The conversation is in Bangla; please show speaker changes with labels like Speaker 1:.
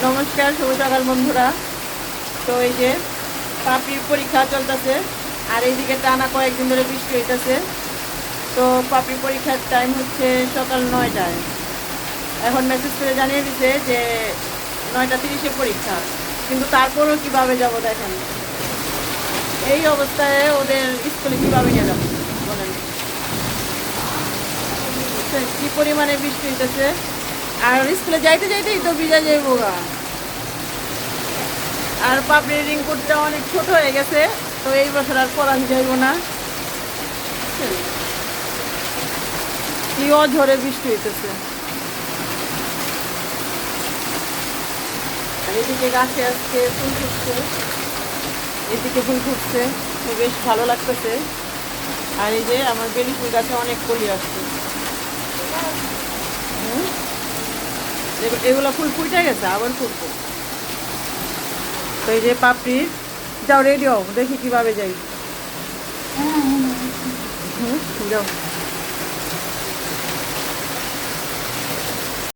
Speaker 1: নমস্কার, শুভ সকাল বন্ধুরা। তো এই যে পাপির পরীক্ষা চলতেছে, আর এইদিকে টানা কয়েকদিন ধরে বৃষ্টি হইতেছে। তো পাপির পরীক্ষার টাইম হচ্ছে সকাল 9টায়। এখন মেসেজ করে জানিয়ে দিছে যে 9:30-এ পরীক্ষা, কিন্তু তারপরও কিভাবে যাব দেখেন। এই অবস্থায় ওদের স্কুলে কিভাবে নিয়ে যাবো বলেন। কি পরিমাণে বৃষ্টি হইতেছে, আর স্কুলে যাইতে যাইতেই তো ভিজা যাইব গা। আর পাপড়ির রিংকোটটা অনেক ছোট হয়ে গেছে, তো এই বছর আর পরান যাইব না। কি অঝরে বৃষ্টি হইতেছে। আর এদিকে গাছে আজকে ফুল ফুটছে, এদিকে ফুল ফুটছে, তো বেশ ভালো লাগতেছে। আর এই যে আমার বেলি ফুল গাছে অনেক কলি আসছে। এগুলো ফুল ফুটে গেছে, আবার ফুটবো। তো এই যে পাপড়ি, যাও রেডি হও, দেখি কিভাবে যাই। যাও।